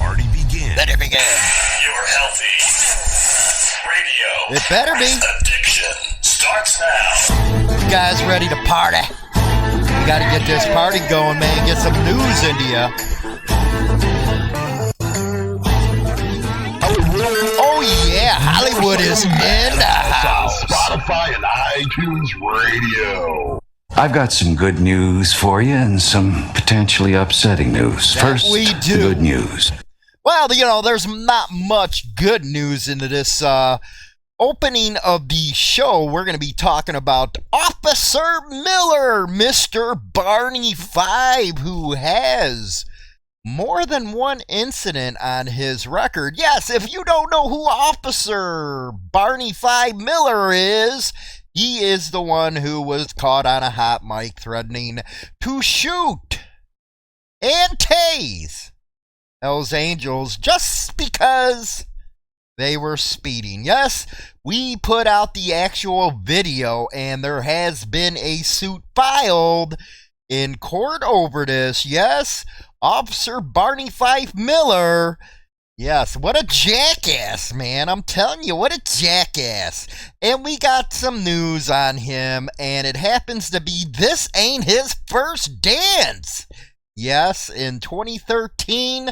party begin. Let it begin. You're healthy. Radio. It better be. Addiction starts now. You guys ready to party? You gotta get this party going, man. Get some news into you. Oh yeah, Hollywood is in the house. Spotify and iTunes Radio. I've got some good news for you and some potentially upsetting news. First, we do. the good news. Well, you know, there's not much good news into this opening of the show. We're going to be talking about Officer Miller, Mr. Barney Fife, who has more than one incident on his record. Yes, if you don't know who Officer Barney Fife Miller is, he is the one who was caught on a hot mic threatening to shoot and tase Hells Angels just because they were speeding. Yes, we put out the actual video, and there has been a suit filed in court over this. Yes, Officer Barney Fife Miller. Yes, what a jackass, man. I'm telling you, what a jackass. And we got some news on him, and it happens to be this ain't his first dance. Yes, in 2013,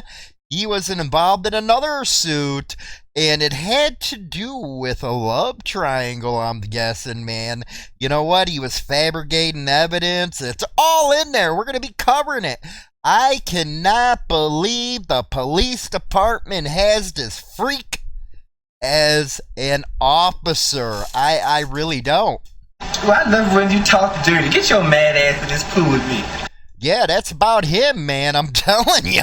he was involved in another suit, and it had to do with a love triangle, I'm guessing, man. You know what? He was fabricating evidence. It's all in there. We're going to be covering it. I cannot believe the police department has this freak as an officer. I really don't. Well, I love when you talk dirty. Get your mad ass in this pool with me. Yeah, that's about him, man. I'm telling you.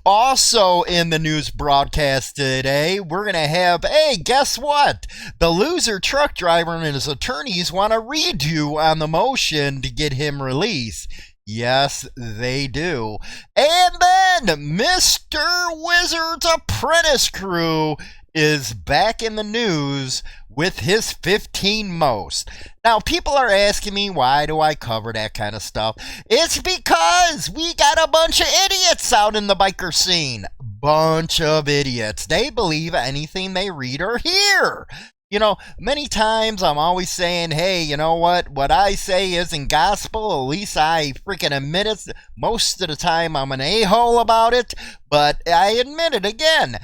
Also in the news broadcast today, we're going to have, hey, guess what? The loser truck driver and his attorneys want a redo on the motion to get him released. Yes, they do. And then Mr. Wizard's Apprentice crew is back in the news with his 15 most. Now, people are asking me, why do I cover that kind of stuff? It's because we got a bunch of idiots out in the biker scene. Bunch of idiots. They believe anything they read or hear. You know, many times I'm always saying, hey, you know what I say isn't gospel. At least I freaking admit it. Most of the time I'm an a-hole about it, but I admit it again.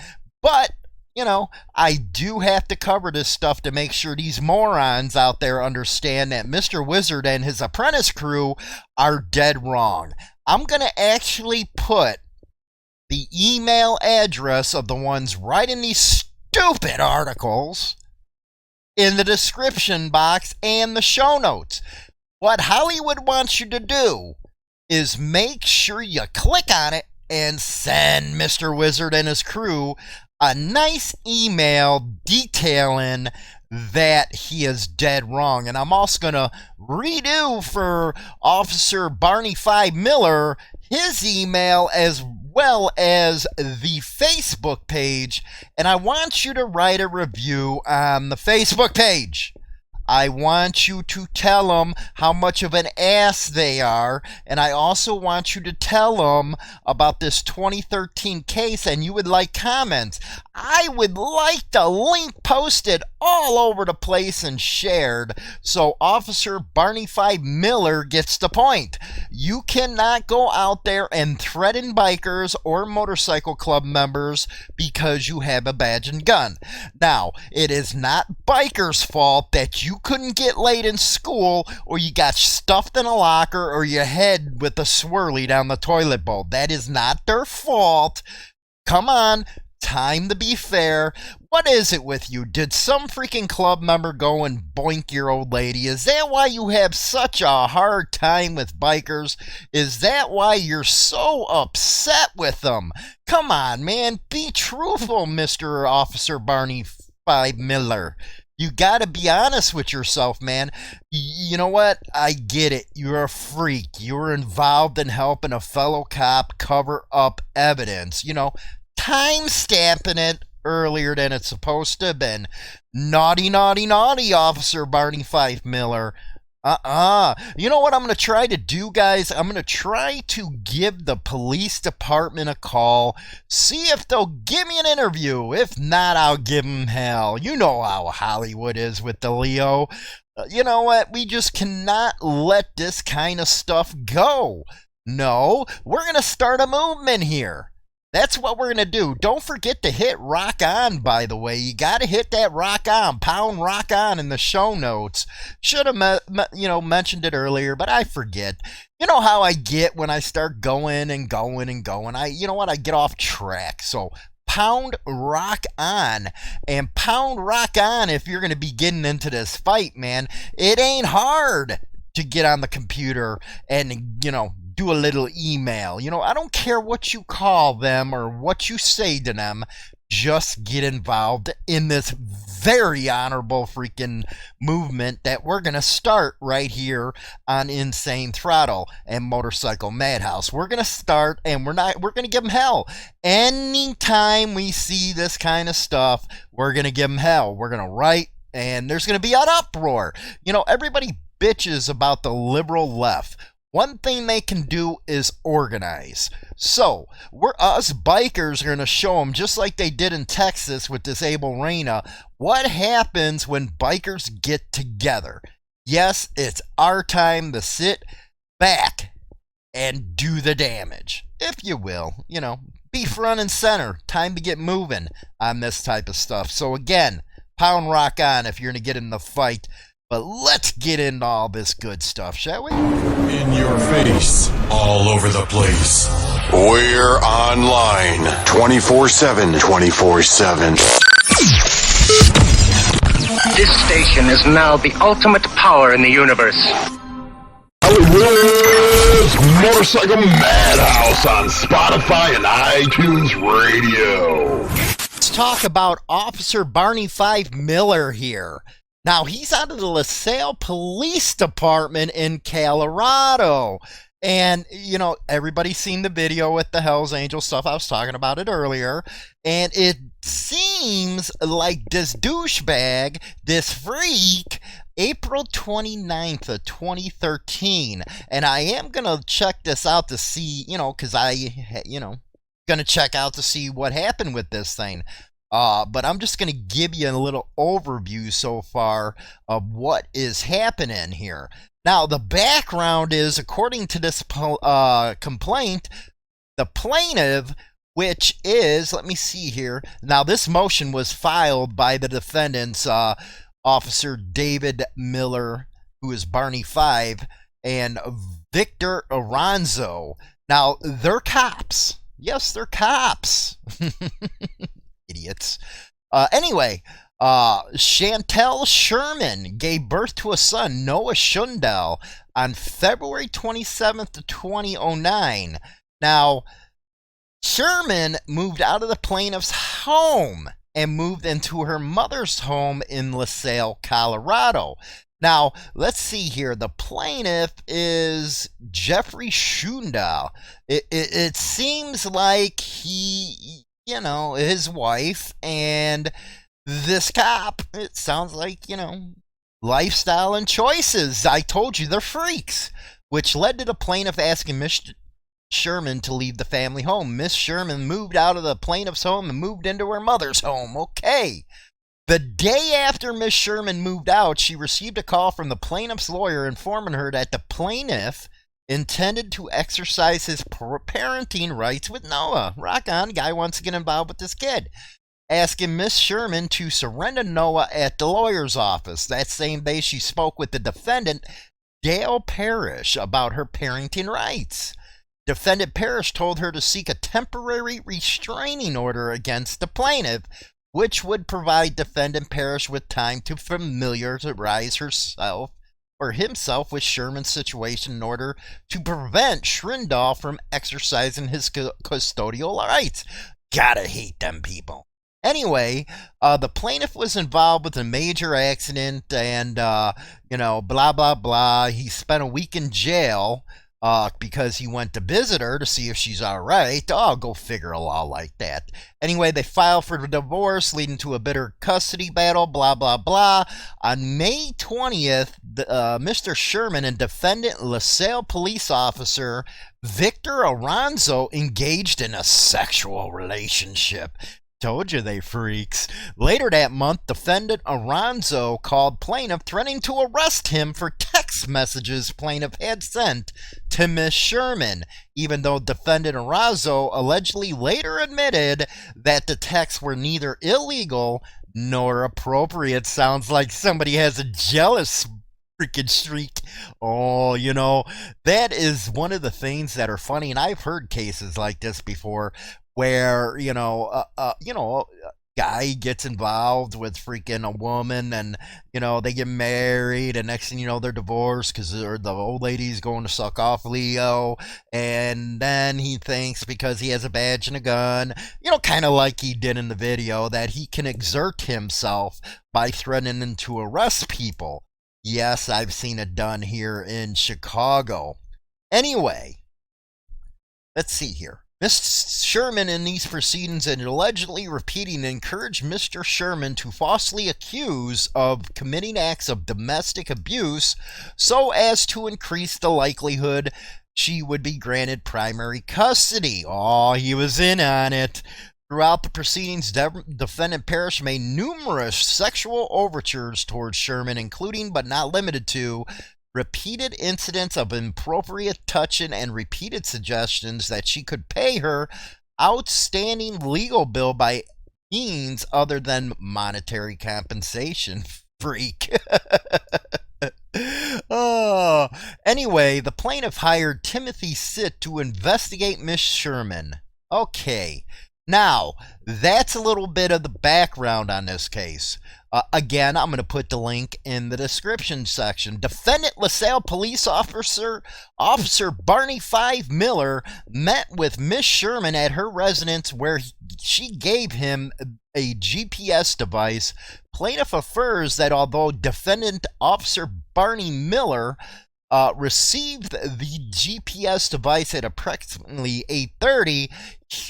But, you know, I do have to cover this stuff to make sure these morons out there understand that Mr. Wizard and his apprentice crew are dead wrong. I'm going to actually put the email address of the ones writing these stupid articles in the description box and the show notes. What Hollywood wants you to do is make sure you click on it and send Mr. Wizard and his crew a nice email detailing that he is dead wrong. And I'm also going to redo for Officer Barney Fife Miller his email as well as the Facebook page, and I want you to write a review on the Facebook page. I want you to tell them how much of an ass they are, and I also want you to tell them about this 2013 case, and you would like comments. I would like the link posted all over the place and shared so Officer Barney Fife Miller gets the point. You cannot go out there and threaten bikers or motorcycle club members because you have a badge and gun. Now, it is not bikers' fault that you couldn't get late in school, or you got stuffed in a locker, or your head with a swirly down the toilet bowl. That is not their fault. Come on, time to be fair. What is it with you? Did some freaking club member go and boink your old lady? Is that why you have such a hard time with bikers? Is that why you're so upset with them? Come on, man. Be truthful, Mr. Officer Barney Fife Miller. You gotta be honest with yourself, man. You know what? I get it. You're a freak. You're involved in helping a fellow cop cover up evidence. You know, time stamping it earlier than it's supposed to have been. Naughty, naughty, naughty, Officer Barney Fife Miller. You know what I'm going to try to do, guys? I'm going to try to give the police department a call, see if they'll give me an interview. If not, I'll give them hell. You know how Hollywood is with the Leo. You know what? We just cannot let this kind of stuff go. No, we're going to start a movement here. That's what we're going to do. Don't forget to hit rock on, by the way. You got to hit that rock on, pound rock on in the show notes. Should have, mentioned it earlier, but I forget. You know how I get when I start going and going and going. I get off track. So pound rock on, and pound rock on if you're going to be getting into this fight, man. It ain't hard to get on the computer and, do a little email. I don't care what you call them or what you say to them. Just get involved in this very honorable freaking movement that we're going to start right here on Insane Throttle and Motorcycle Madhouse. We're going to start, and we're going to give them hell. Anytime we see this kind of stuff, we're going to give them hell. We're going to write, and there's going to be an uproar. Everybody bitches about the liberal left. One thing they can do is organize. So, us bikers are going to show them, just like they did in Texas with this Abel Reyna, what happens when bikers get together. Yes, it's our time to sit back and do the damage, if you will. Be front and center. Time to get moving on this type of stuff. So again, pound rock on if you're going to get in the fight. But let's get into all this good stuff, shall we? In your face, all over the place. We're online 24/7. 24/7. This station is now the ultimate power in the universe. Hollywood's Motorcycle Madhouse on Spotify and iTunes Radio. Let's talk about Officer Barney Fife Miller here. Now, he's out of the LaSalle Police Department in Colorado. And, everybody's seen the video with the Hells Angel stuff. I was talking about it earlier. And it seems like this douchebag, this freak, April 29th of 2013. And I am going to check this out to see, because going to check out to see what happened with this thing. But I'm just going to give you a little overview so far of what is happening here. Now, the background is, according to this complaint, the plaintiff, which is, let me see here. Now, this motion was filed by the defendants, Officer David Miller, who is Barney Fife, and Victor Aranzo. Now, they're cops. Yes, they're cops. Idiots. Anyway, Chantel Sherman gave birth to a son, Noah SCHUDEL, on February 27th of 2009. Now, Sherman moved out of the plaintiff's home and moved into her mother's home in LaSalle, Colorado. Now, let's see here. The plaintiff is Jeffrey SCHUDEL. It seems like he, his wife and this cop, it sounds like, lifestyle and choices. I told you, they're freaks, which led to the plaintiff asking Miss Sherman to leave the family home. Miss Sherman moved out of the plaintiff's home and moved into her mother's home. Okay. The day after Miss Sherman moved out, she received a call from the plaintiff's lawyer informing her that the plaintiff intended to exercise his parenting rights with Noah. Rock on, guy wants to get involved with this kid. Asking Miss Sherman to surrender Noah at the lawyer's office. That same day, she spoke with the defendant, Dale Parrish, about her parenting rights. Defendant Parrish told her to seek a temporary restraining order against the plaintiff, which would provide defendant Parrish with time to familiarize herself or himself with Sherman's situation in order to prevent SCHUDEL from exercising his custodial rights. Gotta hate them people. Anyway, the plaintiff was involved with a major accident and, blah, blah, blah. He spent a week in jail. because he went to visit her to see if she's all right. Oh, go figure a law like that. Anyway, they filed for the divorce, leading to a bitter custody battle, blah, blah, blah. On May 20th, Mr. Sherman and defendant LaSalle police officer Victor Aranzo engaged in a sexual relationship. Told you they freaks. Later that month, defendant Aranzo called plaintiff threatening to arrest him for text messages plaintiff had sent to Miss Sherman, even though defendant Aranzo allegedly later admitted that the texts were neither illegal nor appropriate. Sounds like somebody has a jealous freaking streak. Oh, you know, that is one of the things that are funny, and I've heard cases like this before where, guy gets involved with freaking a woman, and, they get married, and next thing you know, they're divorced because the old lady's going to suck off Leo, and then he thinks because he has a badge and a gun, kind of like he did in the video, that he can exert himself by threatening to arrest people. Yes, I've seen it done here in Chicago. Anyway, let's see here. Ms. Sherman in these proceedings and allegedly repeating encouraged Mr. Sherman to falsely accuse of committing acts of domestic abuse so as to increase the likelihood she would be granted primary custody. Oh, he was in on it. Throughout the proceedings, defendant Parrish made numerous sexual overtures towards Sherman, including but not limited to repeated incidents of inappropriate touching and repeated suggestions that she could pay her outstanding legal bill by means other than monetary compensation. Freak. Oh. Anyway, the plaintiff hired Timothy Sitt to investigate Miss Sherman. Okay. Now, that's a little bit of the background on this case. Again, I'm going to put the link in the description section. Defendant LaSalle police officer Barney Fife Miller met with Miss Sherman at her residence where she gave him a GPS device. Plaintiff affirms that although defendant officer Barney Miller received the GPS device at approximately 8:30,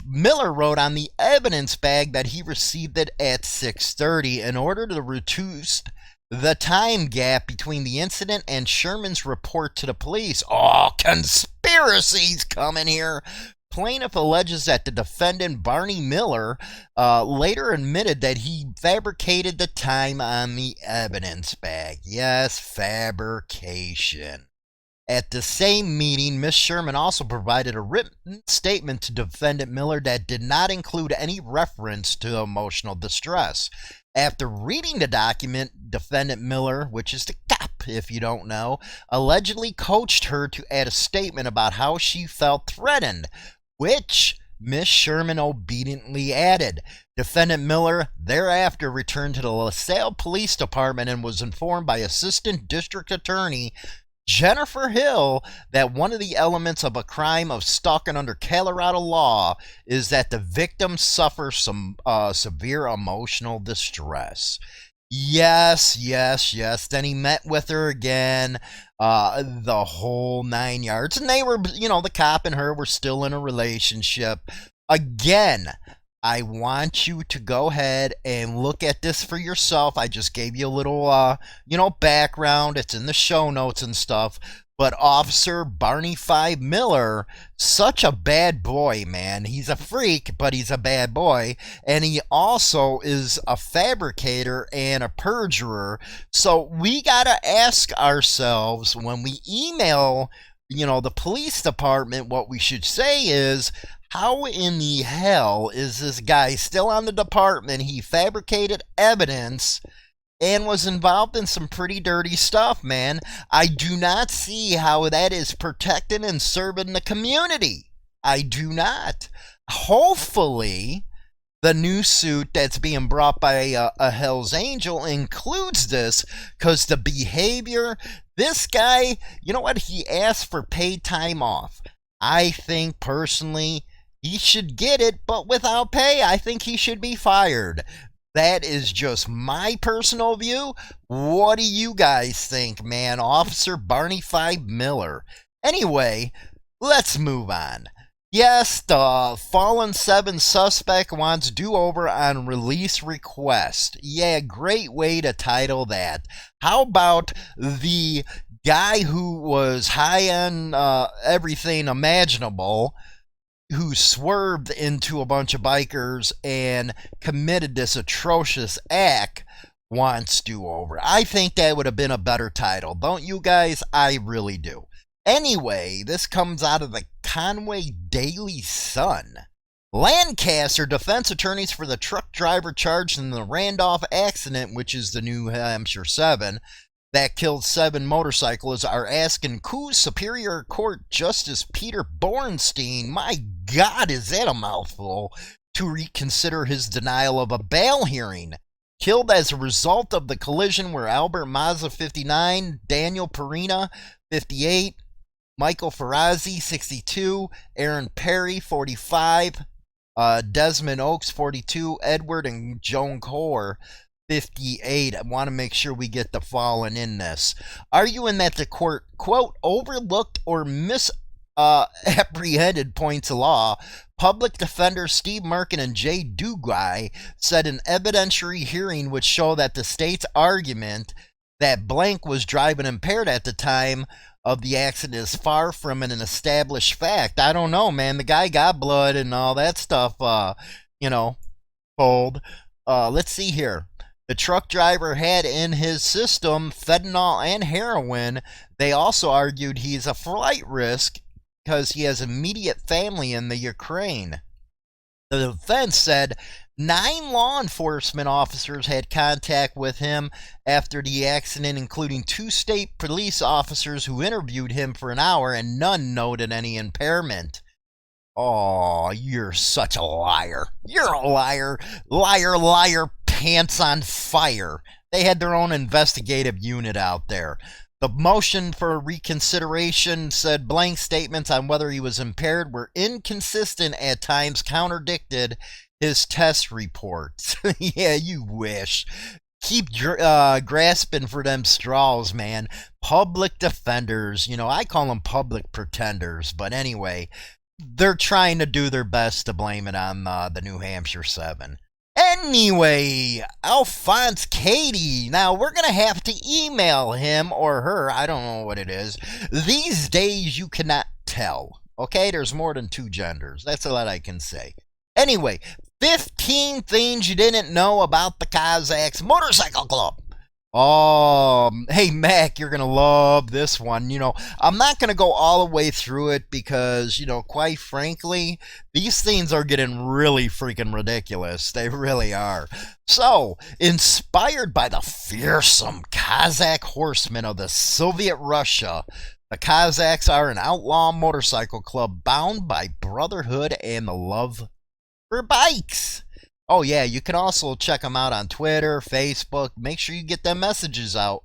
Miller wrote on the evidence bag that he received it at 6:30 in order to reduce the time gap between the incident and Sherman's report to the police. Oh, conspiracies coming here. Plaintiff alleges that the defendant, Barney Miller, later admitted that he fabricated the time on the evidence bag. Yes, fabrication. At the same meeting, Miss Sherman also provided a written statement to defendant Miller that did not include any reference to emotional distress. After reading the document, defendant Miller, which is the cop if you don't know, allegedly coached her to add a statement about how she felt threatened, which Miss Sherman obediently added. Defendant Miller thereafter returned to the LaSalle Police Department and was informed by Assistant District Attorney Jennifer Hill that one of the elements of a crime of stalking under Colorado law is that the victim suffers some severe emotional distress. Yes. Then he met with her again, the whole 9 yards. And they were, the cop and her were still in a relationship. Again, I want you to go ahead and look at this for yourself. I just gave you a little, background. It's in the show notes and stuff. But Officer Barney Fife Miller, such a bad boy, man. He's a freak, but he's a bad boy. And he also is a fabricator and a perjurer. So we got to ask ourselves when we email, the police department, what we should say is, how in the hell is this guy still on the department? He fabricated evidence and was involved in some pretty dirty stuff, man. I do not see how that is protecting and serving the community. I do not. Hopefully, the new suit that's being brought by a Hell's Angel includes this, because the behavior, this guy, you know what? He asked for paid time off. I think personally he should get it, but without pay. I think he should be fired. That is just my personal view. What do you guys think, man? Officer Barney Fife Miller. Anyway, let's move on. Yes, the Fallen 7 suspect wants do-over on release request. Yeah, great way to title that. How about the guy who was high on everything imaginable, who swerved into a bunch of bikers and committed this atrocious act, wants do-over? I think that would have been a better title. Don't you guys? I really do. Anyway, this comes out of the Conway Daily Sun. Lancaster defense attorneys for the truck driver charged in the Randolph accident, which is the New Hampshire 7, that killed 7 motorcyclists, are asking Coos Superior Court Justice Peter Bornstein, my God, is that a mouthful, to reconsider his denial of a bail hearing. Killed as a result of the collision were Albert Mazza, 59, Daniel Perina, 58, Michael Ferrazzi, 62, Aaron Perry, 45, Desmond Oaks, 42, Edward and Joan Core, 58. I want to make sure we get the fallen in this. Arguing that the court, quote, overlooked or misapprehended points of law, public defenders Steve Merkin and Jay Duguay said an evidentiary hearing would show that the state's argument that blank was driving impaired at the time of the accident is far from an established fact. I don't know, man. The guy got blood and all that stuff, pulled. Let's see here. The truck driver had in his system fentanyl and heroin. They also argued he's a flight risk because he has immediate family in the Ukraine. The defense said 9 law enforcement officers had contact with him after the accident, including 2 state police officers who interviewed him for an hour, and none noted any impairment. Oh, you're such a liar. You're a liar. Liar, liar, pants on fire. They had their own investigative unit out there. The motion for reconsideration said blank statements on whether he was impaired were inconsistent, at times contradicted his test reports. Yeah, you wish. Keep grasping for them straws, man. Public defenders, I call them public pretenders, but anyway, they're trying to do their best to blame it on the New Hampshire 7. Anyway, Alphonse Katie. Now, we're going to have to email him or her. I don't know what it is. These days, you cannot tell. Okay? There's more than 2 genders. That's all I can say. Anyway, 15 things you didn't know about the Cossacks Motorcycle Club. Oh, hey, Mac, you're going to love this one. I'm not going to go all the way through it because, quite frankly, these things are getting really freaking ridiculous. They really are. So, inspired by the fearsome Cossack horsemen of the Soviet Russia, the Cossacks are an outlaw motorcycle club bound by brotherhood and the love for bikes. Oh, yeah, you can also check them out on Twitter, Facebook. Make sure you get them messages out.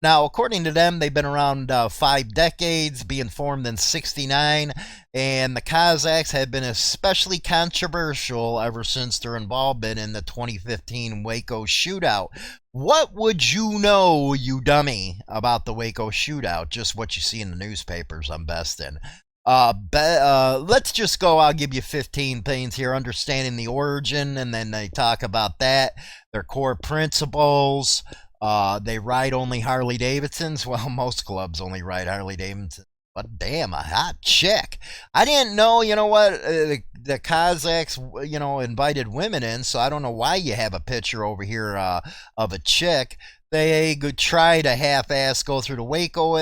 Now, according to them, they've been around 5 decades, being formed in '69, and the Cossacks have been especially controversial ever since their involvement in the 2015 Waco shootout. What would you know, you dummy, about the Waco shootout? Just what you see in the newspapers, I'm besting. Let's just go. I'll give you 15 things here. Understanding the origin, and then they talk about that. Their core principles. They ride only Harley Davidsons. Well, most clubs only ride Harley Davidsons. But damn, a hot chick. I didn't know, the Cossacks, invited women in, so I don't know why you have a picture over here of a chick. They try to half-ass go through the Waco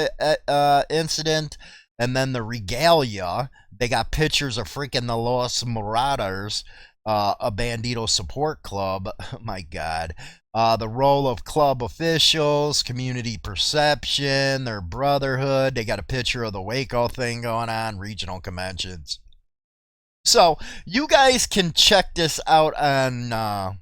incident. And then the regalia, they got pictures of freaking the Los Marauders, a Bandito support club. My God. The role of club officials, community perception, their brotherhood. They got a picture of the Waco thing going on, regional conventions. So, you guys can check this out on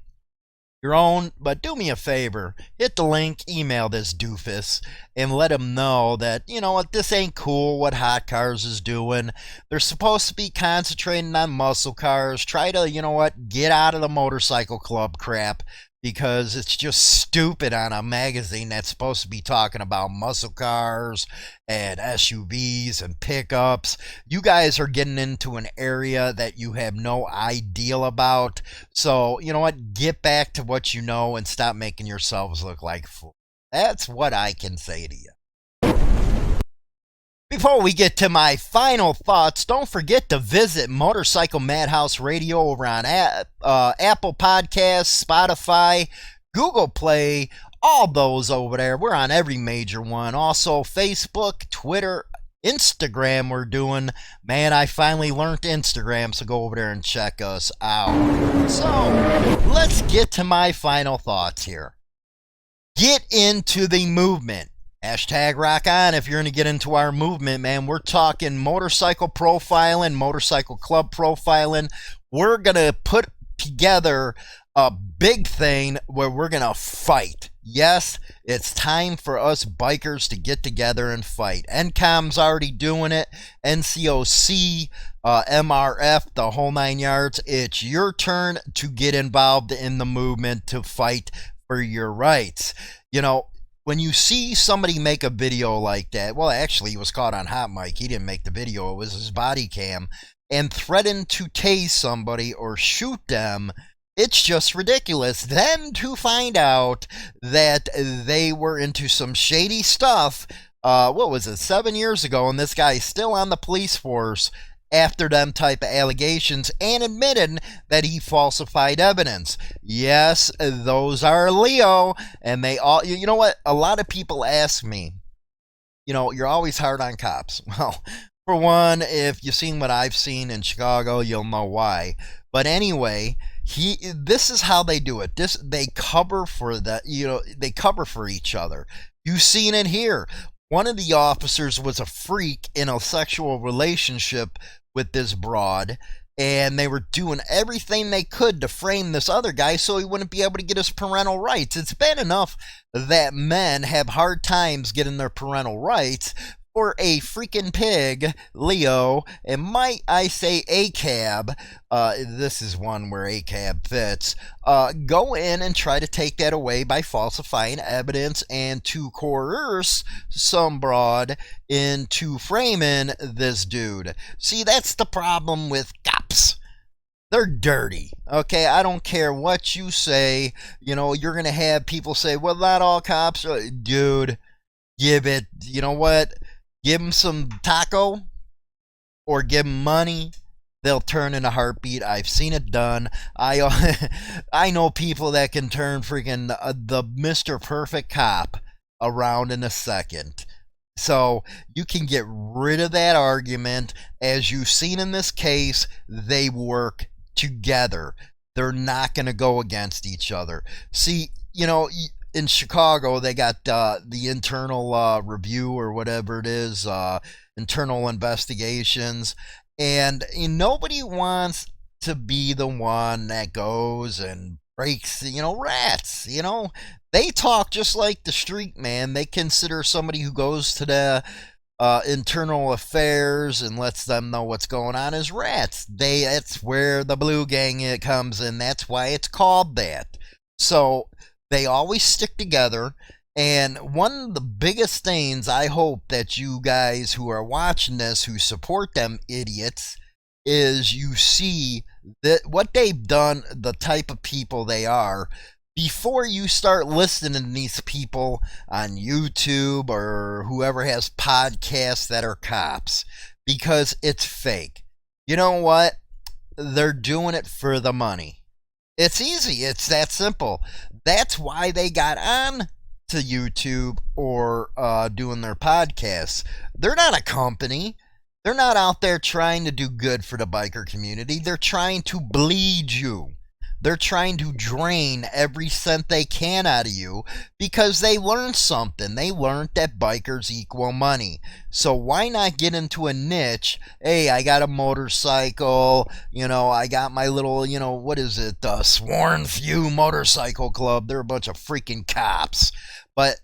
your own, but do me a favor, hit the link, email this doofus, and let him know that, what, this ain't cool, what Hot Cars is doing. They're supposed to be concentrating on muscle cars. Try to, get out of the motorcycle club crap, because it's just stupid on a magazine that's supposed to be talking about muscle cars and SUVs and pickups. You guys are getting into an area that you have no idea about. So, you know what? Get back to what you know and stop making yourselves look like fools. That's what I can say to you. Before we get to my final thoughts, don't forget to visit Motorcycle Madhouse Radio over on Apple Podcasts, Spotify, Google Play, all those over there. We're on every major one. Also, Facebook, Twitter, Instagram we're doing. Man, I finally learned Instagram, so go over there and check us out. So, let's get to my final thoughts here. Get into the movement. Hashtag rock on if you're going to get into our movement, man. We're talking motorcycle profiling, motorcycle club profiling. We're going to put together a big thing where we're going to fight. Yes, it's time for us bikers to get together and fight. NCOM's already doing it. NCOC, MRF, the whole 9 yards. It's your turn to get involved in the movement to fight for your rights. You know, when you see somebody make a video like that, well, actually, he was caught on hot mic. He didn't make the video. It was his body cam. And threaten to tase somebody or shoot them, it's just ridiculous. Then to find out that they were into some shady stuff, what was it, 7 years ago, and this guy's still on the police force after them type of allegations and admitted that he falsified evidence. Yes, those are Leo, and they all, you know what, a lot of people ask me, you know, you're always hard on cops. Well, for one, if you've seen what I've seen in Chicago, you'll know why. But anyway, this is how they do it. They cover for that, you know, they cover for each other. You've seen it here. One of the officers was a freak in a sexual relationship with this broad, and they were doing everything they could to frame this other guy so he wouldn't be able to get his parental rights. It's bad enough that men have hard times getting their parental rights. For a freaking pig, Leo, and might I say ACAB, this is one where ACAB fits, go in and try to take that away by falsifying evidence and to coerce some broad into framing this dude. See, that's the problem with cops. They're dirty, okay? I don't care what you say. You know, you're going to have people say, well, not all cops are. Dude, give it, you know what? Give them some taco or give them money, they'll turn in a heartbeat. I've seen it done. I know people that can turn freaking the Mr. Perfect cop around in a second. So you can get rid of that argument. As you've seen in this case, they work together. They're not going to go against each other. See, you know, in Chicago, they got the internal review or whatever it is, internal investigations, and nobody wants to be the one that goes and breaks, you know, rats. You know, they talk just like the street, man. They consider somebody who goes to the internal affairs and lets them know what's going on as rats. That's where the blue gang comes in. That's why it's called that. So they always stick together, and one of the biggest things I hope that you guys who are watching this, who support them idiots, is you see that what they've done, the type of people they are, before you start listening to these people on YouTube or whoever has podcasts that are cops, because it's fake. You know what? They're doing it for the money. It's easy. It's that simple. That's why they got on to YouTube or doing their podcasts. They're not a company. They're not out there trying to do good for the biker community. They're trying to bleed you. They're trying to drain every cent they can out of you because they learned something. They learned that bikers equal money. So why not get into a niche? Hey, I got a motorcycle. You know, I got my little, you know, what is it? Sworn Few Motorcycle Club. They're a bunch of freaking cops. But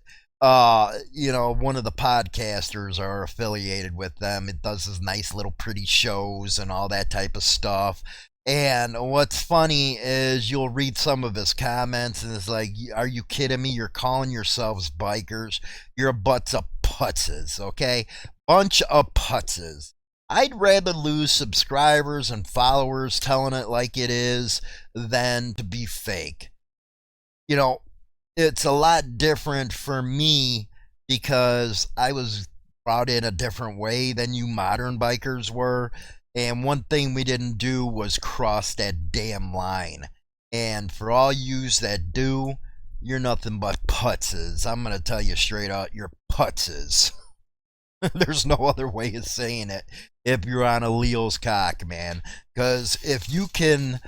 you know, one of the podcasters are affiliated with them. It does this nice little pretty shows and all that type of stuff. And what's funny is you'll read some of his comments and it's like, are you kidding me? You're calling yourselves bikers. You're a bunch of putzes, okay? Bunch of putzes. I'd rather lose subscribers and followers telling it like it is than to be fake. You know, it's a lot different for me because I was brought in a different way than you modern bikers were. And one thing we didn't do was cross that damn line. And for all yous that do, you're nothing but putzes. I'm going to tell you straight out, you're putzes. There's no other way of saying it if you're on a Leo's cock, man. Because if you can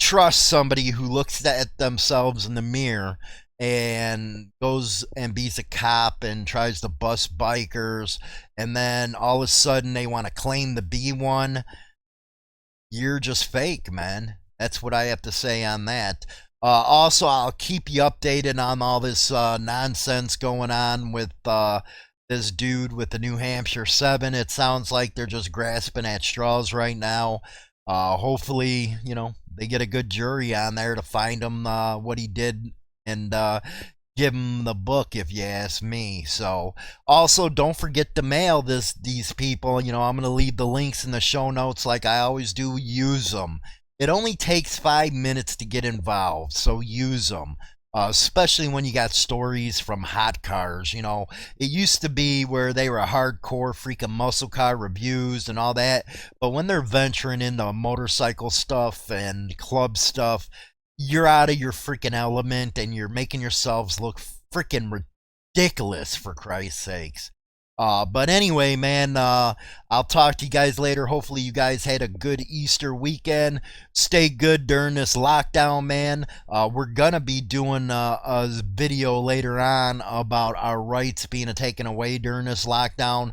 trust somebody who looks at themselves in the mirror and goes and beats a cop and tries to bust bikers, and then all of a sudden they want to claim to be one, you're just fake, man. That's what I have to say on that. Also, I'll keep you updated on all this nonsense going on with this dude with the New Hampshire 7. It sounds like they're just grasping at straws right now. Hopefully, you know, they get a good jury on there to find him what he did and give him the book, if you ask me. So, also, don't forget to mail these people. You know, I'm going to leave the links in the show notes like I always do. Use them. It only takes 5 minutes to get involved, so use them. Especially when you got stories from hot cars. You know, it used to be where they were hardcore freaking muscle car reviews and all that. But when they're venturing into motorcycle stuff and club stuff, you're out of your freaking element and you're making yourselves look freaking ridiculous, for Christ's sakes. But anyway, man, I'll talk to you guys later. Hopefully you guys had a good Easter weekend. Stay good during this lockdown, man. We're gonna be doing a video later on about our rights being taken away during this lockdown.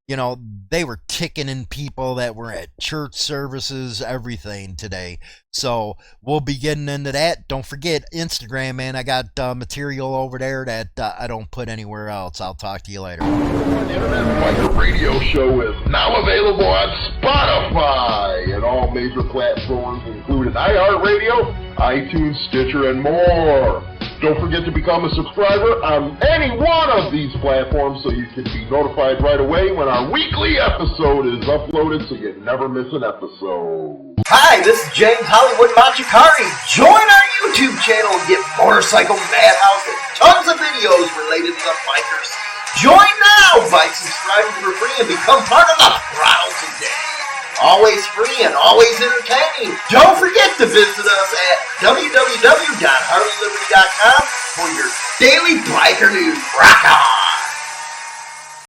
You know, they were ticking in people that were at church services, everything today. So we'll be getting into that. Don't forget Instagram, man. I got material over there that I don't put anywhere else. I'll talk to you later. The Internet Biker Radio Show is now available on Spotify and all major platforms, including iHeartRadio, iTunes, Stitcher, and more. Don't forget to become a subscriber on any one of these platforms so you can be notified right away when our weekly episode is uploaded so you never miss an episode. Hi, this is James Hollywood Machikari. Join our YouTube channel and get Motorcycle Madhouse and tons of videos related to the bikers. Join now by subscribing for free and become part of the Throttle today. Always free and always